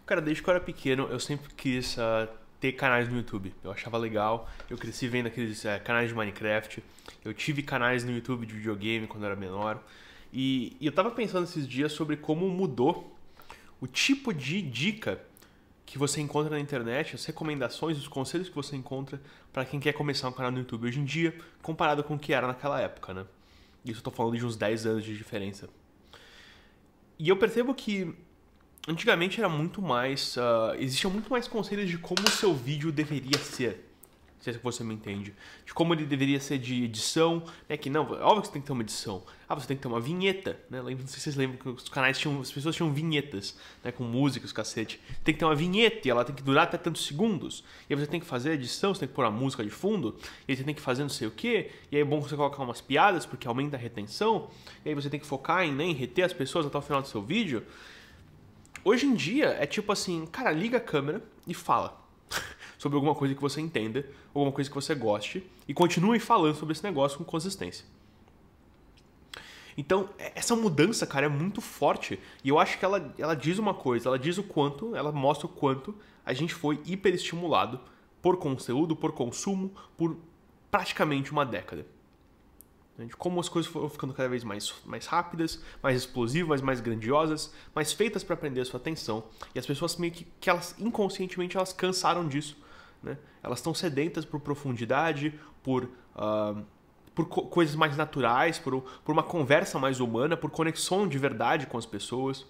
Cara, desde que eu era pequeno, eu sempre quis ter canais no YouTube. Eu achava legal. Eu cresci vendo aqueles canais de Minecraft. Eu tive canais no YouTube de videogame quando eu era menor. E eu tava pensando esses dias sobre como mudou o tipo de dica que você encontra na internet, as recomendações, os conselhos que você encontra para quem quer começar um canal no YouTube hoje em dia, comparado com o que era naquela época, né? Isso eu tô falando de uns 10 anos de diferença. E eu percebo que antigamente era muito mais. Existiam muito mais conselhos de como o seu vídeo deveria ser. Não sei se você me entende. De como ele deveria ser de edição. Né? Que não, óbvio que você tem que ter uma edição. Você tem que ter uma vinheta. Né? Não sei se vocês lembram que os canais tinham. As pessoas tinham vinhetas, né? Com músicas, cacete. Tem que ter uma vinheta e ela tem que durar até tantos segundos. E aí você tem que fazer a edição, você tem que pôr a música de fundo. E aí você tem que fazer não sei o quê. E aí é bom você colocar umas piadas, porque aumenta a retenção. E aí você tem que focar em reter as pessoas até o final do seu vídeo. Hoje em dia é tipo assim, cara, liga a câmera e fala sobre alguma coisa que você entenda, alguma coisa que você goste, e continue falando sobre esse negócio com consistência. Então, essa mudança, cara, é muito forte, e eu acho que ela diz uma coisa, ela diz o quanto, ela mostra o quanto a gente foi hiperestimulado por conteúdo, por consumo, por praticamente uma década. De como as coisas foram ficando cada vez mais rápidas, mais explosivas, mais grandiosas, mais feitas para prender a sua atenção. E as pessoas meio que elas inconscientemente elas cansaram disso. Né? Elas estão sedentas por profundidade, por coisas mais naturais, por uma conversa mais humana, por conexão de verdade com as pessoas.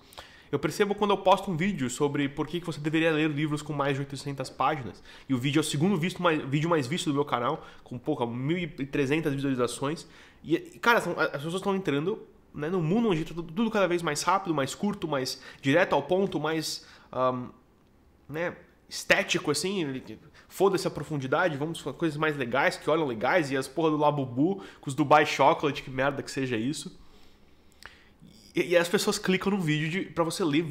Eu percebo quando eu posto um vídeo sobre por que você deveria ler livros com mais de 800 páginas. E o vídeo é o segundo vídeo mais visto do meu canal, com 1.300 visualizações. E, cara, as pessoas estão entrando, né, num mundo onde tudo cada vez mais rápido, mais curto, mais direto ao ponto, mais né, estético, assim. Foda-se a profundidade, vamos com coisas mais legais, que olham legais. E as porra do Labubu, com os Dubai Chocolate, que merda que seja isso. E as pessoas clicam no vídeo pra você ler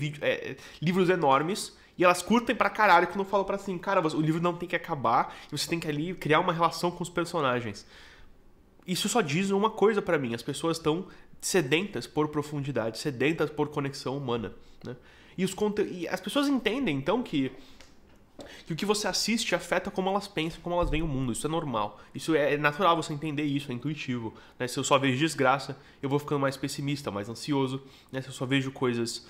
livros enormes e elas curtem pra caralho quando eu falo pra assim, cara, o livro não tem que acabar e você tem que ali criar uma relação com os personagens. Isso só diz uma coisa pra mim, as pessoas estão sedentas por profundidade, sedentas por conexão humana. Né? E as pessoas entendem, então, que o que você assiste afeta como elas pensam, como elas veem o mundo. Isso é normal. Isso é natural você entender isso, é intuitivo. Né? Se eu só vejo desgraça, eu vou ficando mais pessimista, mais ansioso. Né? Se eu só vejo coisas...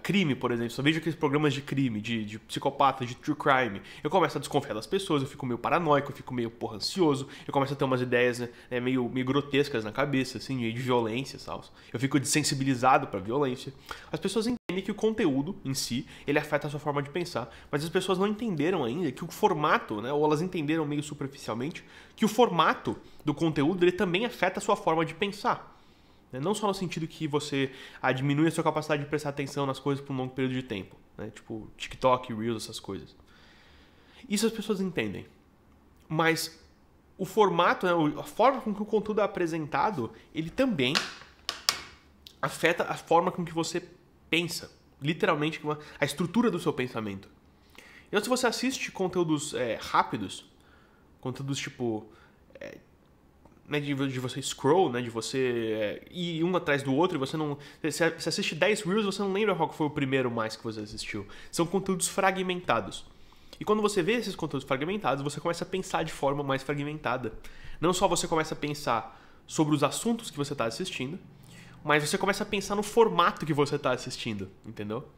crime, por exemplo. Se eu vejo aqueles programas de crime, de psicopata, de true crime, eu começo a desconfiar das pessoas, eu fico meio paranoico, eu fico meio ansioso, eu começo a ter umas ideias, né, meio grotescas na cabeça, assim, de violência, sabe? Eu fico desensibilizado pra violência. As pessoas entendem que o conteúdo em si, ele afeta a sua forma de pensar, mas as pessoas não entenderam ainda que o formato, né, ou elas entenderam meio superficialmente, que o formato do conteúdo, ele também afeta a sua forma de pensar. Não só no sentido que você diminui a sua capacidade de prestar atenção nas coisas por um longo período de tempo. Né? Tipo TikTok, Reels, essas coisas. Isso as pessoas entendem. Mas o formato, né, a forma com que o conteúdo é apresentado, ele também afeta a forma com que você pensa. Literalmente, a estrutura do seu pensamento. Então, se você assiste conteúdos rápidos, conteúdos tipo... né, de você scroll, né, de você ir um atrás do outro e você não... Você assiste 10 Reels, você não lembra qual foi o primeiro mais que você assistiu. São conteúdos fragmentados. E quando você vê esses conteúdos fragmentados, você começa a pensar de forma mais fragmentada. Não só você começa a pensar sobre os assuntos que você está assistindo, mas você começa a pensar no formato que você está assistindo, entendeu?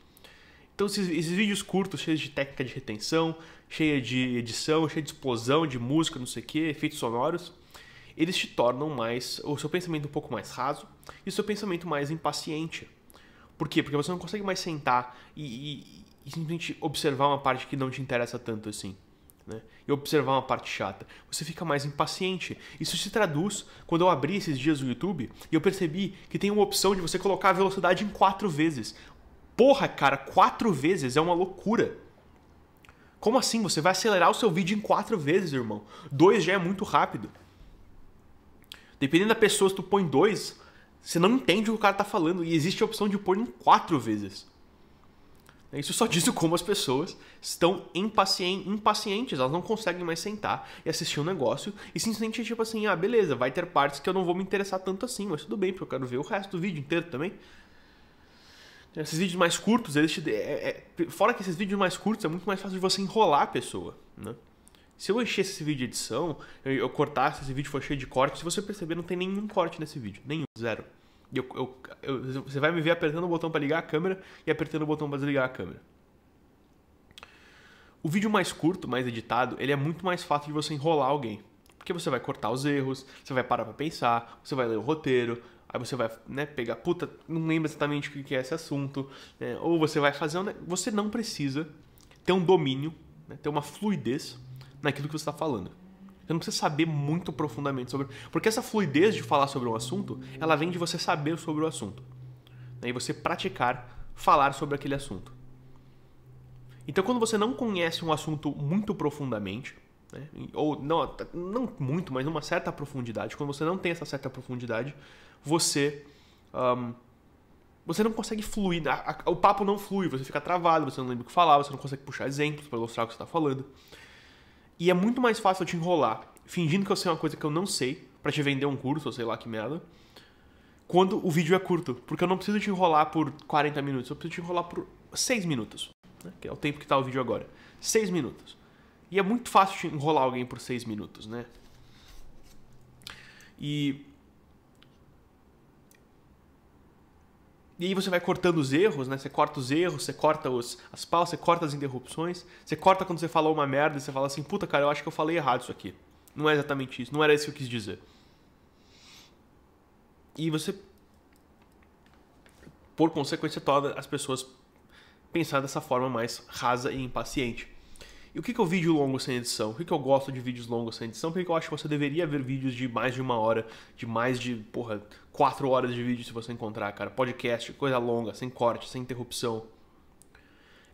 Então esses vídeos curtos, cheios de técnica de retenção, cheia de edição, cheia de explosão, de música, não sei o que, efeitos sonoros... eles te tornam o seu pensamento um pouco mais raso e o seu pensamento mais impaciente. Por quê? Porque você não consegue mais sentar e simplesmente observar uma parte que não te interessa tanto assim. Né? E observar uma parte chata. Você fica mais impaciente. Isso se traduz quando eu abri esses dias o YouTube e eu percebi que tem uma opção de você colocar a velocidade em 4 vezes. Porra, cara, 4 vezes é uma loucura. Como assim? Você vai acelerar o seu vídeo em 4 vezes, irmão? 2 já é muito rápido. Dependendo da pessoa, se tu põe 2, você não entende o que o cara tá falando. E existe a opção de pôr em 4 vezes. Isso só diz como as pessoas estão impacientes. Elas não conseguem mais sentar e assistir um negócio. E simplesmente tipo assim, beleza, vai ter partes que eu não vou me interessar tanto assim. Mas tudo bem, porque eu quero ver o resto do vídeo inteiro também. Esses vídeos mais curtos, fora que esses vídeos mais curtos é muito mais fácil de você enrolar a pessoa, né? Se eu enchesse esse vídeo de edição, eu cortasse, esse vídeo for cheio de corte, se você perceber, não tem nenhum corte nesse vídeo. Nenhum, zero. E você vai me ver apertando o botão para ligar a câmera e apertando o botão para desligar a câmera. O vídeo mais curto, mais editado, ele é muito mais fácil de você enrolar alguém. Porque você vai cortar os erros, você vai parar para pensar, você vai ler o roteiro, aí você vai, né, pegar, puta, não lembro exatamente o que é esse assunto, né, ou você vai fazer... Você não precisa ter um domínio, né, ter uma fluidez naquilo que você está falando. Você não precisa saber muito profundamente sobre... Porque essa fluidez de falar sobre um assunto, ela vem de você saber sobre o assunto. Né, e você praticar falar sobre aquele assunto. Então, quando você não conhece um assunto muito profundamente, né, ou não muito, mas numa certa profundidade, quando você não tem essa certa profundidade, você não consegue fluir, o papo não flui, você fica travado, você não lembra o que falar, você não consegue puxar exemplos para ilustrar o que você está falando. E é muito mais fácil eu te enrolar, fingindo que eu sei uma coisa que eu não sei, para te vender um curso, ou sei lá que merda, quando o vídeo é curto. Porque eu não preciso te enrolar por 40 minutos, eu preciso te enrolar por 6 minutos, né, que é o tempo que está o vídeo agora. 6 minutos. E é muito fácil te enrolar alguém por 6 minutos, né? E aí você vai cortando os erros, né? Você corta os erros, você corta as pausas, você corta as interrupções, você corta quando você falou uma merda e você fala assim, puta, cara, eu acho que eu falei errado isso aqui. Não é exatamente isso, não era isso que eu quis dizer. E você, por consequência, torna as pessoas pensar dessa forma mais rasa e impaciente. E o que é o vídeo longo sem edição? Por que eu gosto de vídeos longos sem edição? Porque eu acho que você deveria ver vídeos de mais de 1 hora, de mais de, 4 horas de vídeo se você encontrar, cara. Podcast, coisa longa, sem corte, sem interrupção.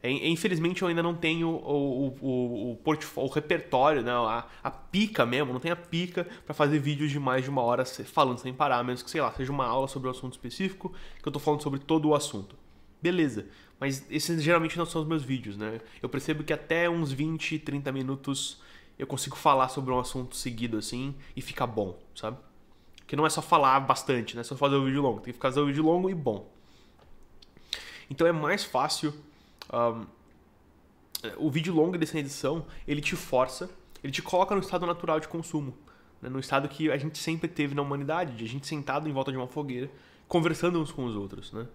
Infelizmente eu ainda não tenho o repertório, né? A pica mesmo, não tenho a pica para fazer vídeos de mais de 1 hora falando sem parar, a menos que, sei lá, seja uma aula sobre um assunto específico, que eu tô falando sobre todo o assunto. Beleza, mas esses geralmente não são os meus vídeos, né? Eu percebo que até uns 20, 30 minutos eu consigo falar sobre um assunto seguido assim e fica bom, sabe? Que não é só falar bastante, né? É só fazer o vídeo longo, tem que fazer o vídeo longo e bom. Então é mais fácil... o vídeo longo dessa edição, ele te força, ele te coloca no estado natural de consumo, né? No estado que a gente sempre teve na humanidade, de a gente sentado em volta de uma fogueira, conversando uns com os outros, né?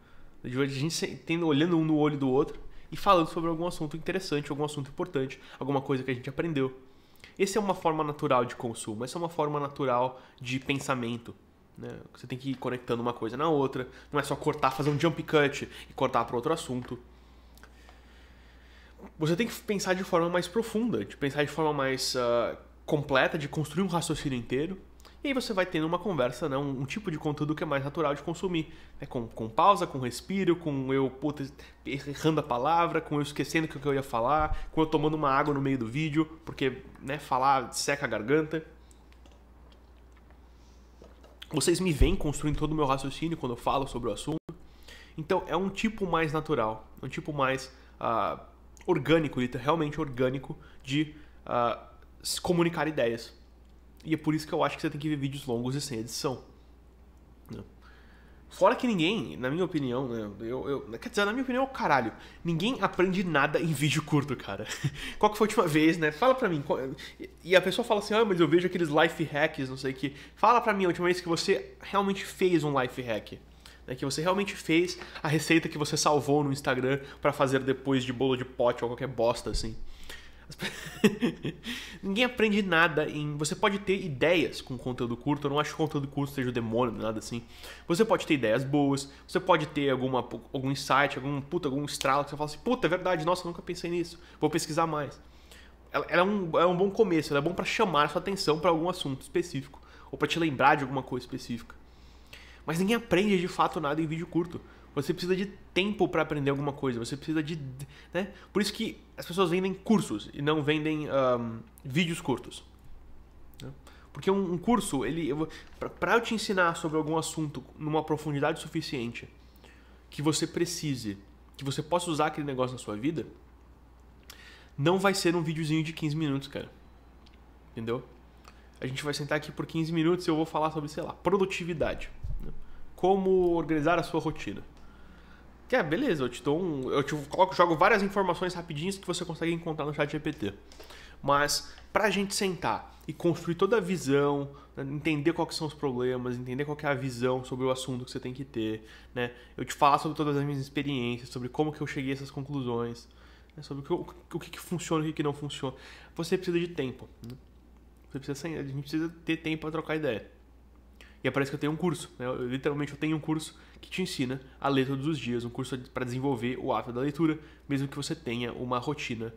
De a gente olhando um no olho do outro e falando sobre algum assunto interessante, algum assunto importante, alguma coisa que a gente aprendeu. Essa é uma forma natural de consumo, essa é uma forma natural de pensamento, né? Você tem que ir conectando uma coisa na outra, não é só cortar, fazer um jump cut e cortar para outro assunto. Você tem que pensar de forma mais profunda, de pensar de forma mais completa, de construir um raciocínio inteiro. E aí você vai tendo uma conversa, né? Um tipo de conteúdo que é mais natural de consumir. Né? Com pausa, com respiro, com eu errando a palavra, com eu esquecendo o que eu ia falar, com eu tomando uma água no meio do vídeo, porque, né, falar seca a garganta. Vocês me veem construindo todo o meu raciocínio quando eu falo sobre o assunto. Então é um tipo mais natural, um tipo mais orgânico, realmente orgânico, de se comunicar ideias. E é por isso que eu acho que você tem que ver vídeos longos e sem edição. Né? Fora que ninguém, na minha opinião, né, quer dizer, na minha opinião, caralho, ninguém aprende nada em vídeo curto, cara. Qual que foi a última vez, né? Fala pra mim. E a pessoa fala assim, mas eu vejo aqueles life hacks, não sei o que. Fala pra mim a última vez que você realmente fez um life hack. Né, que você realmente fez a receita que você salvou no Instagram pra fazer depois de bolo de pote ou qualquer bosta, assim. Ninguém aprende nada Você pode ter ideias com conteúdo curto. Eu não acho que o conteúdo curto seja o demônio, nada assim. Você pode ter ideias boas. Você pode ter algum insight, algum estralo que você fala assim, puta, é verdade, nossa, eu nunca pensei nisso, vou pesquisar mais. Ela é um bom começo. Ela é bom pra chamar a sua atenção pra algum assunto específico, ou pra te lembrar de alguma coisa específica. Mas ninguém aprende de fato nada em vídeo curto. Você precisa de tempo para aprender alguma coisa. Você precisa de... né? Por isso que as pessoas vendem cursos e não vendem vídeos curtos. Né? Porque um curso, para eu te ensinar sobre algum assunto numa profundidade suficiente que você precise, que você possa usar aquele negócio na sua vida, não vai ser um videozinho de 15 minutos, cara. Entendeu? A gente vai sentar aqui por 15 minutos e eu vou falar sobre, sei lá, produtividade. Né? Como organizar a sua rotina. Beleza, eu te dou jogo várias informações rapidinhas que você consegue encontrar no chat GPT. Mas pra gente sentar e construir toda a visão, né, entender quais são os problemas, entender qual que é a visão sobre o assunto que você tem que ter, né? Eu te falar sobre todas as minhas experiências, sobre como que eu cheguei a essas conclusões, né, sobre o que funciona e o que não funciona. Você precisa de tempo, né? A gente precisa ter tempo para trocar ideia. E é por isso que eu tenho um curso, né? Literalmente eu tenho um curso que te ensina a ler todos os dias, um curso para desenvolver o hábito da leitura, mesmo que você tenha uma rotina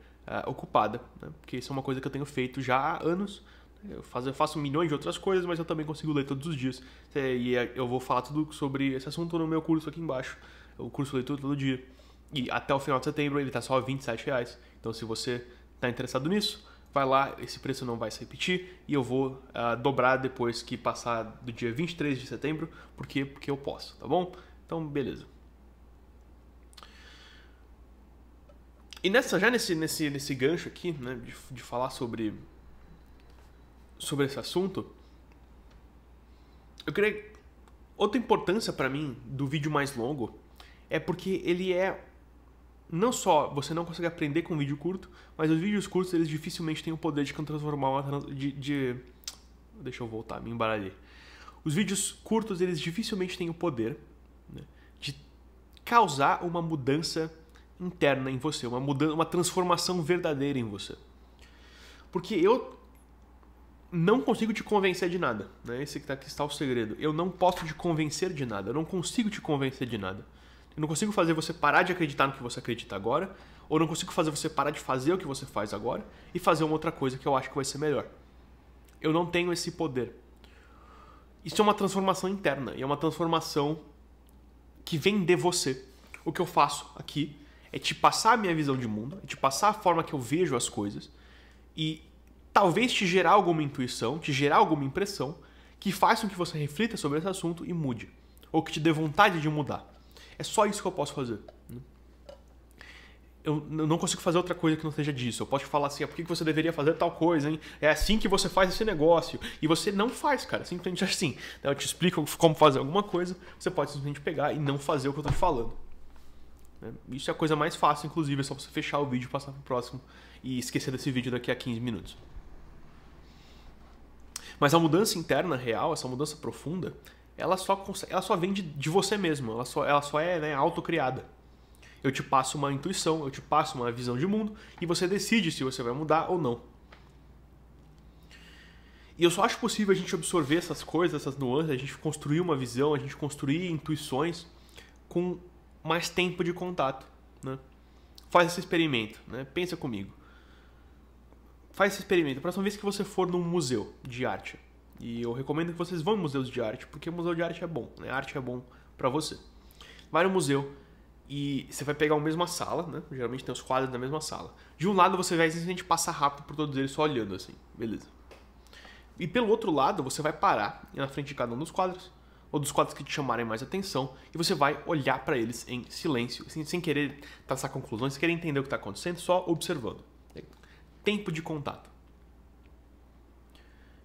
ocupada, né? Porque isso é uma coisa que eu tenho feito já há anos. Eu faço milhões de outras coisas, mas eu também consigo ler todos os dias. E eu vou falar tudo sobre esse assunto no meu curso aqui embaixo. O curso Leitura Todo Dia. E até o final de setembro ele está só R$27. Então se você está interessado nisso, vai lá, esse preço não vai se repetir e eu vou dobrar depois que passar do dia 23 de setembro, porque eu posso, tá bom? Então, beleza. E nesse gancho aqui, né, de falar sobre esse assunto, eu queria... Outra importância pra mim do vídeo mais longo é porque ele é... Não só você não consegue aprender com um vídeo curto, mas os vídeos curtos eles dificilmente têm o poder de transformar Deixa eu voltar, me embaralhei. Os vídeos curtos eles dificilmente têm o poder, né, de causar uma mudança interna em você, uma transformação verdadeira em você. Porque eu não consigo te convencer de nada, né? Esse aqui está o segredo. Eu não posso te convencer de nada, eu não consigo te convencer de nada. Eu não consigo fazer você parar de acreditar no que você acredita agora, ou não consigo fazer você parar de fazer o que você faz agora e fazer uma outra coisa que eu acho que vai ser melhor. Eu não tenho esse poder. Isso é uma transformação interna, e é uma transformação que vem de você. O que eu faço aqui é te passar a minha visão de mundo, é te passar a forma que eu vejo as coisas e talvez te gerar alguma intuição, te gerar alguma impressão que faça com que você reflita sobre esse assunto e mude, ou que te dê vontade de mudar. É só isso que eu posso fazer. Eu não consigo fazer outra coisa que não seja disso. Eu posso te falar assim, por que você deveria fazer tal coisa, hein? É assim que você faz esse negócio. E você não faz, cara. Simplesmente assim. Eu te explico como fazer alguma coisa, você pode simplesmente pegar e não fazer o que eu tô te falando. Isso é a coisa mais fácil, inclusive, é só você fechar o vídeo, passar pro próximo e esquecer desse vídeo daqui a 15 minutos. Mas a mudança interna real, essa mudança profunda, ela só vem de você mesmo, ela só é, né, autocriada. Eu te passo uma intuição, eu te passo uma visão de mundo e você decide se você vai mudar ou não. E eu só acho possível a gente absorver essas coisas, essas nuances, a gente construir uma visão, a gente construir intuições com mais tempo de contato, né? Faz esse experimento, né? Pensa comigo. Faz esse experimento. A próxima vez que você for num museu de arte, e eu recomendo que vocês vão em museus de arte, porque museu de arte é bom, né? Arte é bom pra você. Vai no museu e você vai pegar a mesma sala, né? Geralmente tem os quadros na mesma sala. De um lado você vai simplesmente passar rápido por todos eles só olhando assim, beleza. E pelo outro lado você vai parar na frente de cada um dos quadros, ou dos quadros que te chamarem mais atenção, e você vai olhar pra eles em silêncio, sem querer traçar conclusões, sem querer entender o que está acontecendo, só observando. Tempo de contato.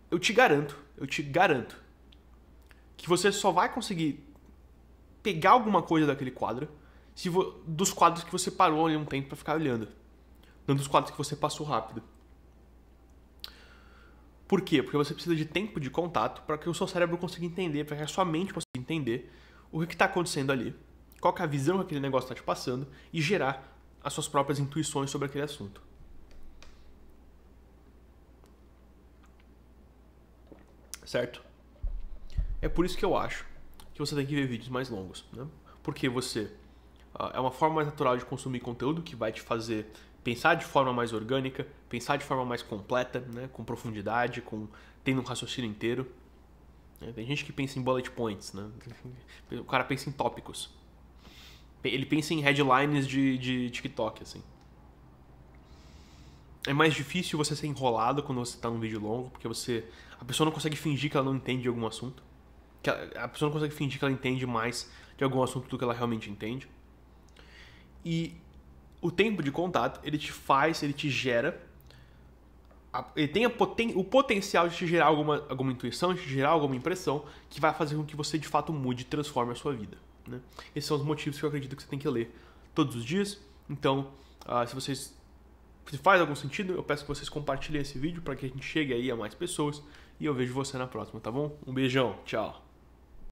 Eu te garanto que você só vai conseguir pegar alguma coisa daquele quadro dos quadros que você parou ali um tempo para ficar olhando, não dos quadros que você passou rápido. Por quê? Porque você precisa de tempo de contato para que o seu cérebro consiga entender, para que a sua mente consiga entender o que está acontecendo ali, qual que é a visão que aquele negócio está te passando e gerar as suas próprias intuições sobre aquele assunto. Certo? É por isso que eu acho que você tem que ver vídeos mais longos, né? Porque é uma forma mais natural de consumir conteúdo que vai te fazer pensar de forma mais orgânica, pensar de forma mais completa, né? Com profundidade, tendo um raciocínio inteiro. Tem gente que pensa em bullet points, né? O cara pensa em tópicos. Ele pensa em headlines de TikTok, assim. É mais difícil você ser enrolado quando você está num vídeo longo, porque a pessoa não consegue fingir que ela não entende de algum assunto. A pessoa não consegue fingir que ela entende mais de algum assunto do que ela realmente entende. E o tempo de contato, ele te gera... Ele tem o potencial de te gerar alguma intuição, de te gerar alguma impressão que vai fazer com que você de fato mude e transforme a sua vida. né? Esses são os motivos que eu acredito que você tem que ler todos os dias. Então, se faz algum sentido, eu peço que vocês compartilhem esse vídeo para que a gente chegue aí a mais pessoas. E eu vejo você na próxima, tá bom? Um beijão, tchau!